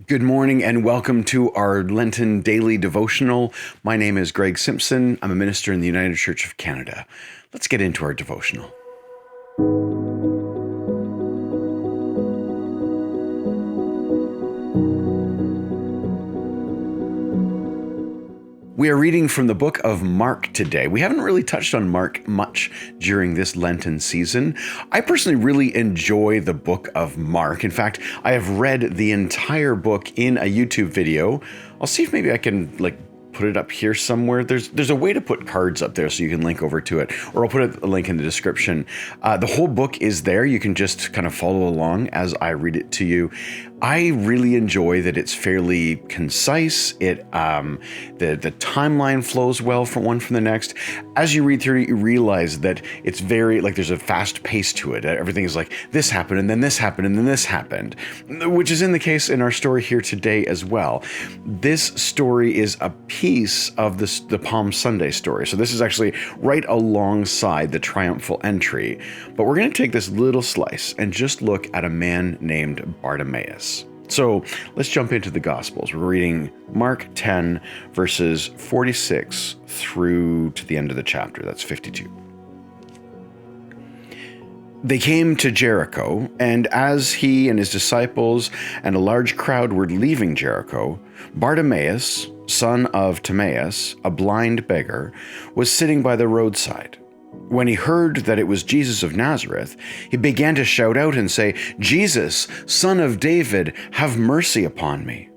Good morning and welcome to our Lenten daily devotional. My name is Greg Simpson. I'm a minister in the United Church of Canada. Let's get into our devotional. We are reading from the book of Mark today. We haven't really touched on Mark much during this Lenten season. I personally really enjoy the book of Mark. In fact, I have read the entire book in a YouTube video. I'll see if maybe I can put it up here somewhere. There's a way to put cards up there so you can link over to it, or I'll put a link in the description. The whole book is there. You can just kind of follow along as I read it to you. I really enjoy that it's fairly concise. The timeline flows well from one from the next. As you read through it, you realize that it's very there's a fast pace to it. Everything is like this happened and then this happened and then this happened, which is in the case in our story here today as well. This story is a piece of the Palm Sunday story. So this is actually right alongside the triumphal entry. But we're going to take this little slice and just look at a man named Bartimaeus. So let's jump into the Gospels. We're reading Mark 10, verses 46 through to the end of the chapter. That's 52. They came to Jericho, and as he and his disciples and a large crowd were leaving Jericho, Bartimaeus, son of Timaeus, a blind beggar, was sitting by the roadside. When he heard that it was Jesus of Nazareth, he began to shout out and say, "Jesus, Son of David, have mercy upon me."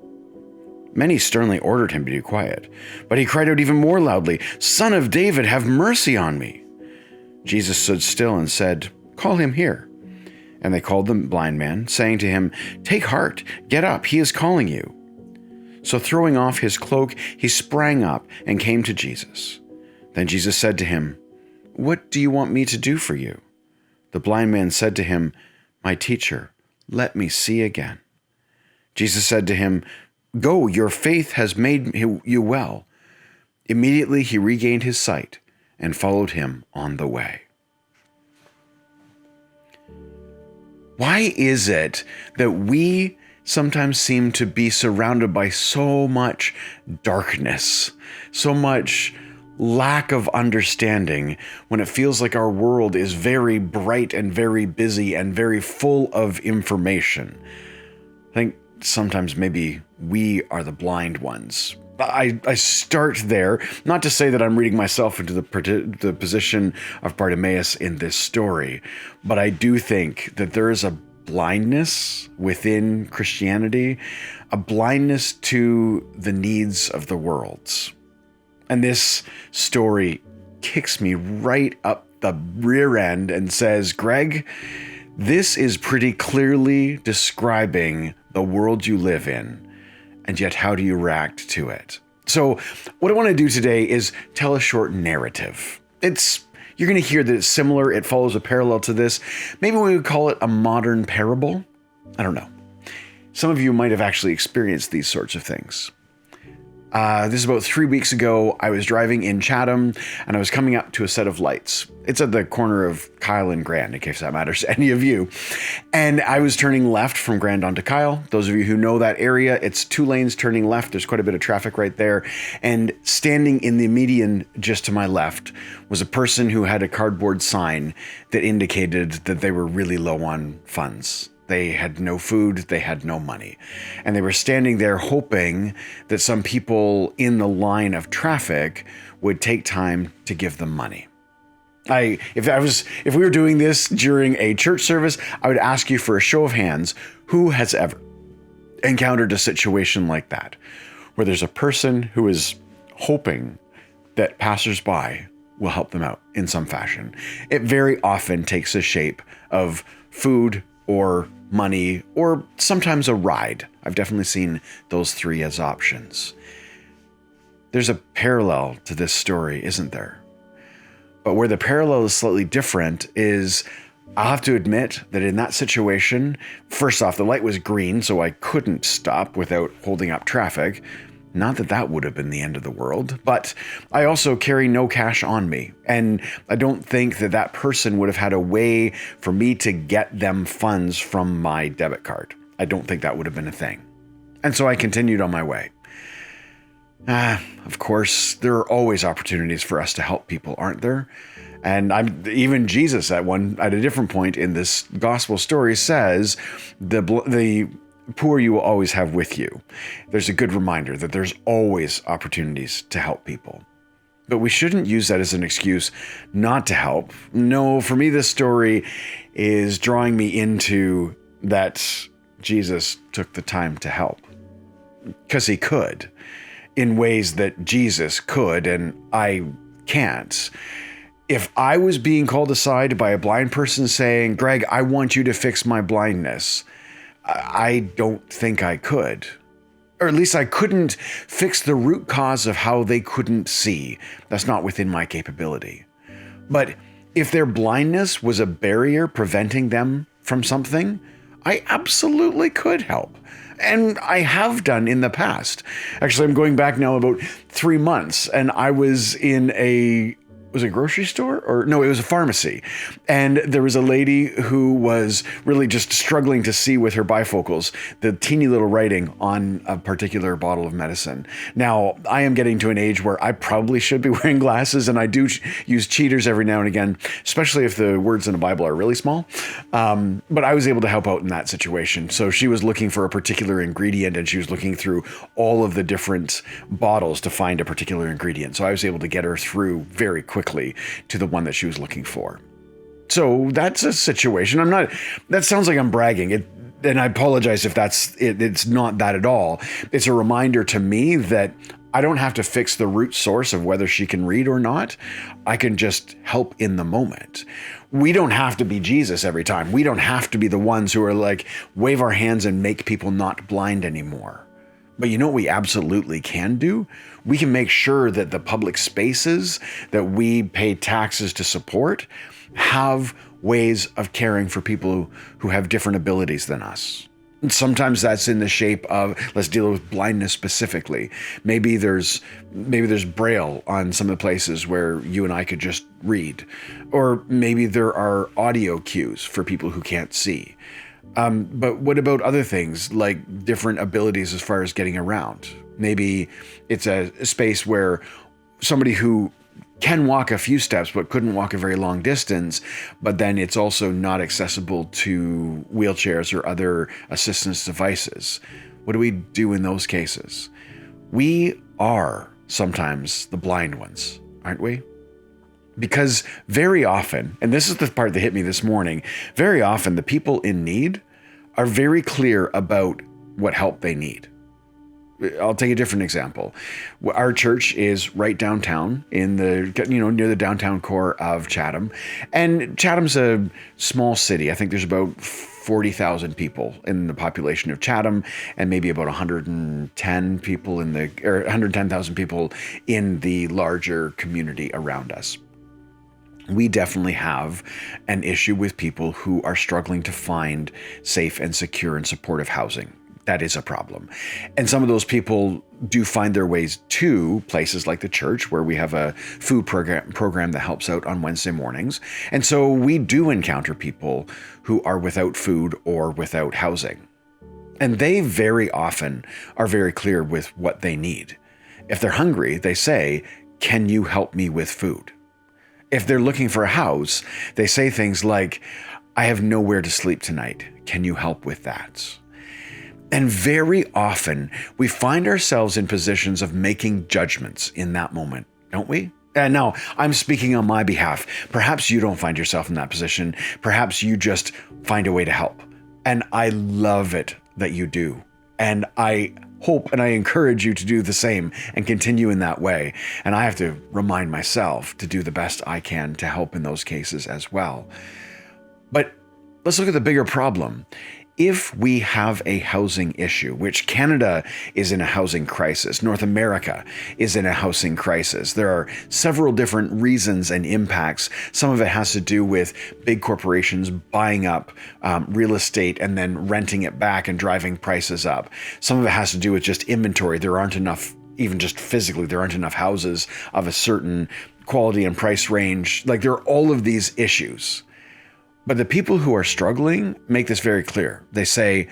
Many sternly ordered him to be quiet, but he cried out even more loudly, "Son of David, have mercy on me." Jesus stood still and said, "Call him here." And they called the blind man, saying to him, "Take heart, get up, he is calling you." So throwing off his cloak, he sprang up and came to Jesus. Then Jesus said to him, "What do you want me to do for you?" The blind man said to him, "My teacher, let me see again." Jesus said to him, "Go, your faith has made you well." Immediately he regained his sight and followed him on the way. Why is it that we sometimes seem to be surrounded by so much darkness, so much lack of understanding, when it feels like our world is very bright and very busy and very full of information? I think sometimes maybe we are the blind ones. I start there, not to say that I'm reading myself into the position of Bartimaeus in this story, but I do think that there is a blindness within Christianity, a blindness to the needs of the world. And this story kicks me right up the rear end and says, Greg, this is pretty clearly describing the world you live in, and yet how do you react to it? So what I want to do today is tell a short narrative. You're going to hear that it's similar. It follows a parallel to this. Maybe we would call it a modern parable. I don't know. Some of you might have actually experienced these sorts of things. This is about 3 weeks ago. I was driving in Chatham and I was coming up to a set of lights. It's at the corner of Kyle and Grand, in case that matters to any of you. And I was turning left from Grand onto Kyle. Those of you who know that area, it's 2 lanes turning left. There's quite a bit of traffic right there. And standing in the median just to my left was a person who had a cardboard sign that indicated that they were really low on funds. They had no food, they had no money. And they were standing there hoping that some people in the line of traffic would take time to give them money. If we were doing this during a church service, I would ask you for a show of hands, who has ever encountered a situation like that, where there's a person who is hoping that passersby will help them out in some fashion. It very often takes the shape of food or money, or sometimes a ride. I've definitely seen those 3 as options. There's a parallel to this story, isn't there? But where the parallel is slightly different is, I'll have to admit that in that situation, first off, the light was green, so I couldn't stop without holding up traffic. Not that that would have been the end of the world, but I also carry no cash on me. And I don't think that that person would have had a way for me to get them funds from my debit card. I don't think that would have been a thing. And so I continued on my way. Of course, there are always opportunities for us to help people, aren't there? And even Jesus at a different point in this gospel story says, the poor you will always have with you. There's a good reminder that there's always opportunities to help people. But we shouldn't use that as an excuse not to help. No, for me, this story is drawing me into that Jesus took the time to help. Because he could, in ways that Jesus could and I can't. If I was being called aside by a blind person saying, Greg, I want you to fix my blindness, I don't think I could. Or at least I couldn't fix the root cause of how they couldn't see. That's not within my capability. But if their blindness was a barrier preventing them from something, I absolutely could help. And I have done in the past. Actually, I'm going back now about 3 months, and I was in was it a grocery store? Or no, it was a pharmacy. And there was a lady who was really just struggling to see with her bifocals, the teeny little writing on a particular bottle of medicine. Now, I am getting to an age where I probably should be wearing glasses, and I do use cheaters every now and again, especially if the words in the Bible are really small. But I was able to help out in that situation. So she was looking for a particular ingredient, and she was looking through all of the different bottles to find a particular ingredient. So I was able to get her through very quickly to the one that she was looking for. So that's a situation. That sounds like I'm bragging. And I apologize if that's it. It's not that at all. It's a reminder to me that I don't have to fix the root source of whether she can read or not. I can just help in the moment. We don't have to be Jesus every time. We don't have to be the ones who are like, wave our hands and make people not blind anymore. But you know what we absolutely can do? We can make sure that the public spaces that we pay taxes to support have ways of caring for people who have different abilities than us. And sometimes that's in the shape of, let's deal with blindness specifically. Maybe there's Braille on some of the places where you and I could just read. Or maybe there are audio cues for people who can't see. But what about other things like different abilities as far as getting around? Maybe it's a space where somebody who can walk a few steps but couldn't walk a very long distance, but then it's also not accessible to wheelchairs or other assistance devices. What do we do in those cases? We are sometimes the blind ones, aren't we? Because very often, and this is the part that hit me this morning, very often the people in need are very clear about what help they need. I'll take a different example. Our church is right downtown in near the downtown core of Chatham. And Chatham's a small city. I think there's about 40,000 people in the population of Chatham, and maybe about 110,000 people in the larger community around us. We definitely have an issue with people who are struggling to find safe and secure and supportive housing. That is a problem. And some of those people do find their ways to places like the church, where we have a food program that helps out on Wednesday mornings. And so we do encounter people who are without food or without housing. And they very often are very clear with what they need. If they're hungry, they say, "Can you help me with food?" If they're looking for a house, they say things like, "I have nowhere to sleep tonight. Can you help with that?" And very often we find ourselves in positions of making judgments in that moment, don't we? And now I'm speaking on my behalf. Perhaps you don't find yourself in that position. Perhaps you just find a way to help. And I love it that you do. And I hope and I encourage you to do the same and continue in that way. And I have to remind myself to do the best I can to help in those cases as well. But let's look at the bigger problem. If we have a housing issue, which Canada is in a housing crisis, North America is in a housing crisis, there are several different reasons and impacts. Some of it has to do with big corporations buying up real estate and then renting it back and driving prices up. Some of it has to do with just inventory. There aren't enough, even just physically, there aren't enough houses of a certain quality and price range. Like, there are all of these issues. But the people who are struggling make this very clear. They say,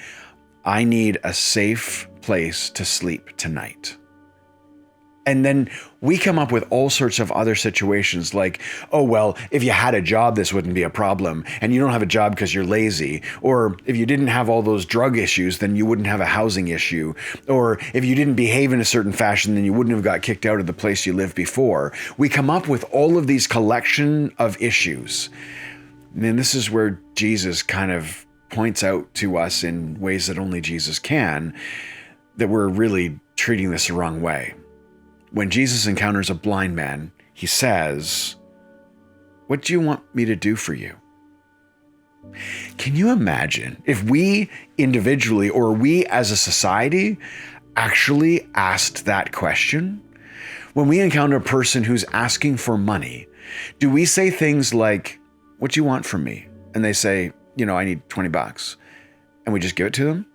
I need a safe place to sleep tonight. And then we come up with all sorts of other situations like, oh, well, if you had a job, this wouldn't be a problem. And you don't have a job because you're lazy. Or if you didn't have all those drug issues, then you wouldn't have a housing issue. Or if you didn't behave in a certain fashion, then you wouldn't have got kicked out of the place you lived before. We come up with all of these collection of issues. And this is where Jesus kind of points out to us in ways that only Jesus can, that we're really treating this the wrong way. When Jesus encounters a blind man, he says, "What do you want me to do for you?" Can you imagine if we individually or we as a society actually asked that question? When we encounter a person who's asking for money, do we say things like, "What do you want from me?" And they say, "I need $20. And we just give it to them?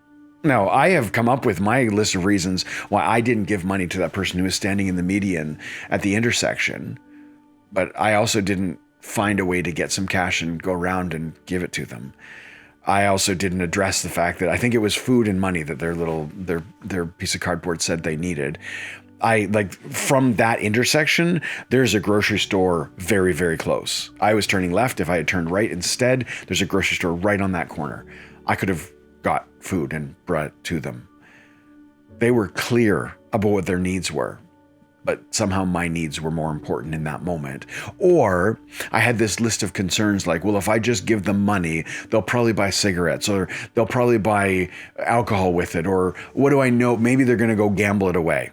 No, I have come up with my list of reasons why I didn't give money to that person who was standing in the median at the intersection. But I also didn't find a way to get some cash and go around and give it to them. I also didn't address the fact that I think it was food and money that their piece of cardboard said they needed. From that intersection, there's a grocery store very, very close. I was turning left. If I had turned right instead, there's a grocery store right on that corner. I could have got food and brought it to them. They were clear about what their needs were, but somehow my needs were more important in that moment. Or I had this list of concerns like, well, if I just give them money, they'll probably buy cigarettes or they'll probably buy alcohol with it. Or what do I know? Maybe they're going to go gamble it away.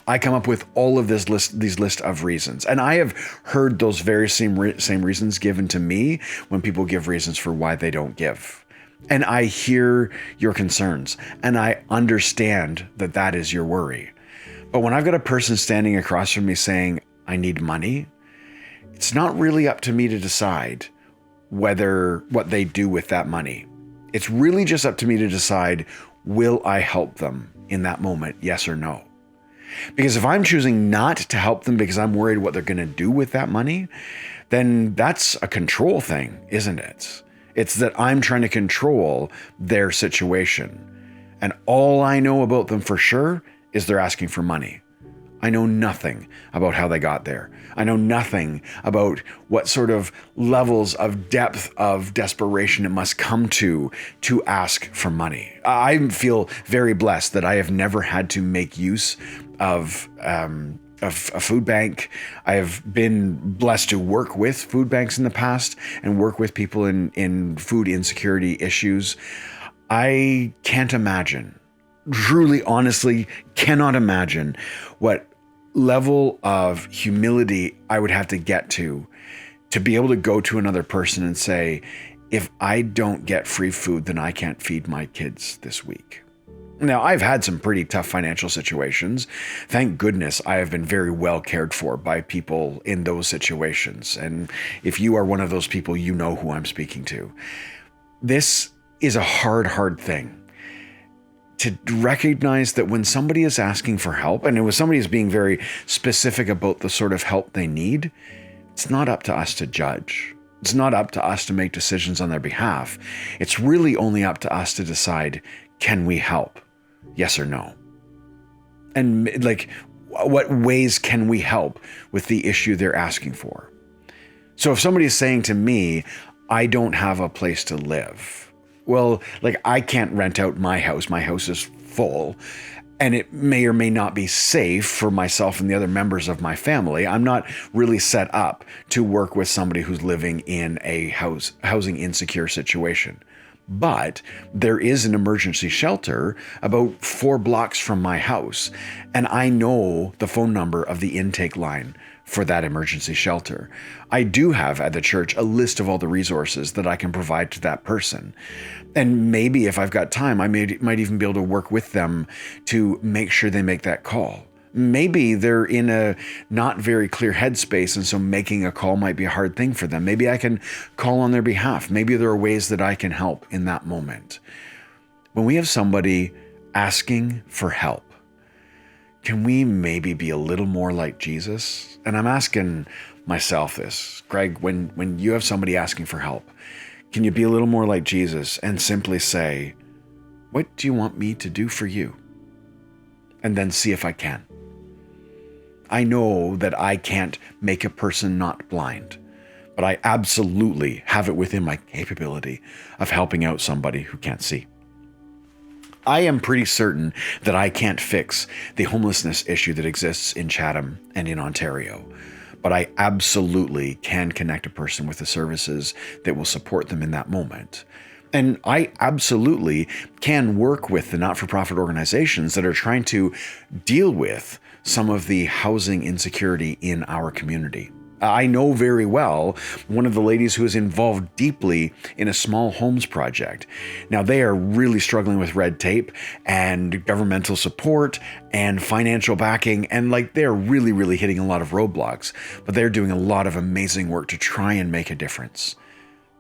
I come up with all of these list of reasons. And I have heard those very same reasons given to me when people give reasons for why they don't give. And I hear your concerns and I understand that that is your worry. But when I've got a person standing across from me saying, "I need money," it's not really up to me to decide what they do with that money. It's really just up to me to decide, will I help them in that moment? Yes or no? Because if I'm choosing not to help them because I'm worried what they're going to do with that money, then that's a control thing, isn't it? It's that I'm trying to control their situation. And all I know about them for sure is they're asking for money. I know nothing about how they got there. I know nothing about what sort of levels of depth of desperation it must come to ask for money. I feel very blessed that I have never had to make use of a food bank. I have been blessed to work with food banks in the past and work with people in food insecurity issues. I can't imagine, truly, honestly, cannot imagine what level of humility I would have to get to be able to go to another person and say, if I don't get free food, then I can't feed my kids this week. Now, I've had some pretty tough financial situations. Thank goodness I have been very well cared for by people in those situations. And if you are one of those people, you know who I'm speaking to. This is a hard thing. To recognize that when somebody is asking for help, and when somebody is being very specific about the sort of help they need, it's not up to us to judge. It's not up to us to make decisions on their behalf. It's really only up to us to decide, can we help? Yes or no? And what ways can we help with the issue they're asking for? So if somebody is saying to me, I don't have a place to live. Well, I can't rent out my house. My house is full and it may or may not be safe for myself and the other members of my family. I'm not really set up to work with somebody who's living in a housing insecure situation. But there is an emergency shelter about 4 blocks from my house, and I know the phone number of the intake line for that emergency shelter. I do have at the church a list of all the resources that I can provide to that person. And maybe if I've got time, I might even be able to work with them to make sure they make that call. Maybe they're in a not very clear headspace, and so making a call might be a hard thing for them. Maybe I can call on their behalf. Maybe there are ways that I can help in that moment. When we have somebody asking for help, can we maybe be a little more like Jesus? And I'm asking myself this, Greg, when you have somebody asking for help, can you be a little more like Jesus and simply say, what do you want me to do for you? and then see if I can. I know that I can't make a person not blind, but I absolutely have it within my capability of helping out somebody who can't see. I am pretty certain that I can't fix the homelessness issue that exists in Chatham and in Ontario, but I absolutely can connect a person with the services that will support them in that moment. And I absolutely can work with the not-for-profit organizations that are trying to deal with some of the housing insecurity in our community. I know very well one of the ladies who is involved deeply in a small homes project. Now, they are really struggling with red tape and governmental support and financial backing, and they're really, really hitting a lot of roadblocks, but they're doing a lot of amazing work to try and make a difference.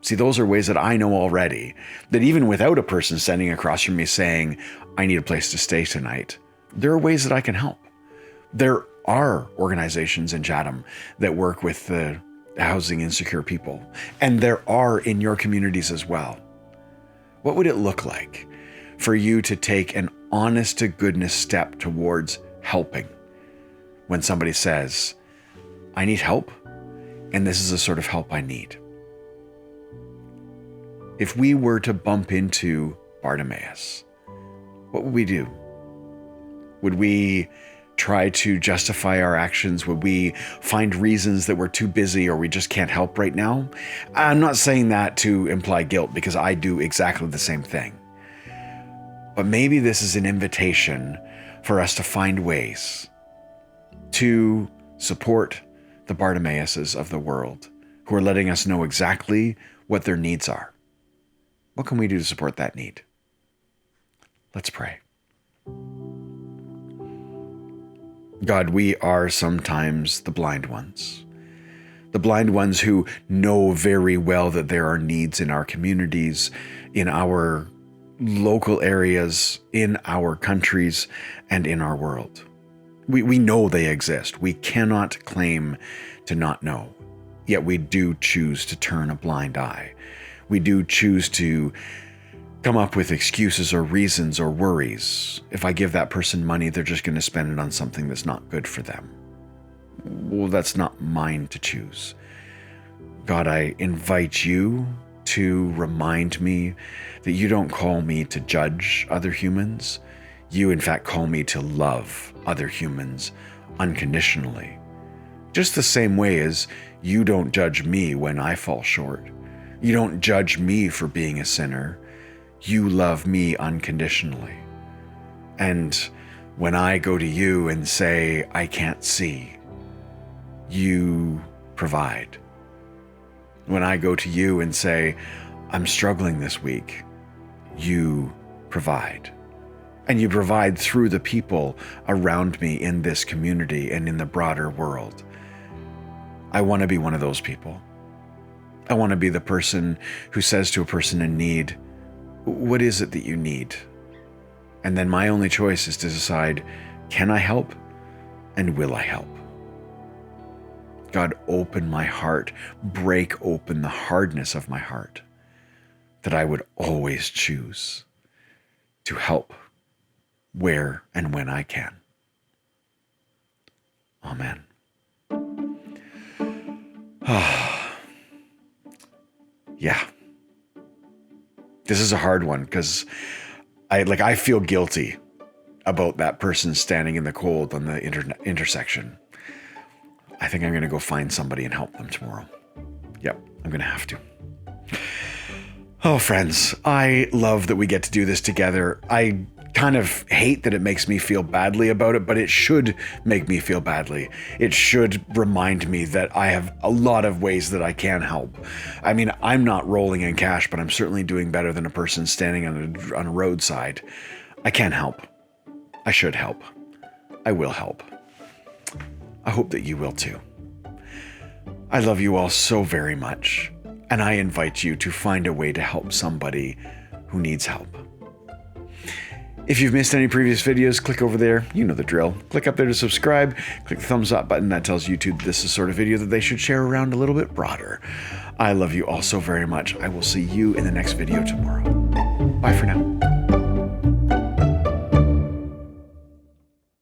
See, those are ways that I know already that even without a person standing across from me saying, I need a place to stay tonight, there are ways that I can help. There are organizations in Chatham that work with the housing insecure people, and there are in your communities as well. What would it look like for you to take an honest to goodness step towards helping when somebody says, I need help, and this is the sort of help I need? If we were to bump into Bartimaeus, what would we do? Would we try to justify our actions? Would we find reasons that we're too busy or we just can't help right now? I'm not saying that to imply guilt, because I do exactly the same thing. But maybe this is an invitation for us to find ways to support the Bartimaeuses of the world who are letting us know exactly what their needs are. What can we do to support that need? Let's pray. God, we are sometimes the blind ones who know very well that there are needs in our communities, in our local areas, in our countries, and in our world. We know they exist. We cannot claim to not know, yet we do choose to turn a blind eye. We do choose to come up with excuses or reasons or worries. If I give that person money, they're just going to spend it on something that's not good for them. Well, that's not mine to choose. God, I invite you to remind me that you don't call me to judge other humans. You, in fact, call me to love other humans unconditionally. Just the same way as you don't judge me when I fall short. You don't judge me for being a sinner. You love me unconditionally. And when I go to you and say, I can't see, you provide. When I go to you and say, I'm struggling this week, you provide. And you provide through the people around me in this community and in the broader world. I want to be one of those people. I want to be the person who says to a person in need, what is it that you need? And then my only choice is to decide, can I help and will I help? God, open my heart, break open the hardness of my heart, that I would always choose to help where and when I can. Amen. Yeah. This is a hard one because I feel guilty about that person standing in the cold on the intersection. I think I'm going to go find somebody and help them tomorrow. Yep, I'm going to have to. Oh, friends, I love that we get to do this together. I kind of hate that it makes me feel badly about it, but it should make me feel badly. It should remind me that I have a lot of ways that I can help. I mean, I'm not rolling in cash, but I'm certainly doing better than a person standing on a roadside. I can help. I should help. I will help. I hope that you will too. I love you all so very much, and I invite you to find a way to help somebody who needs help. If you've missed any previous videos, click over there. You know the drill. Click up there to subscribe. Click the thumbs up button. That tells YouTube this is the sort of video that they should share around a little bit broader. I love you all so very much. I will see you in the next video tomorrow. Bye for now.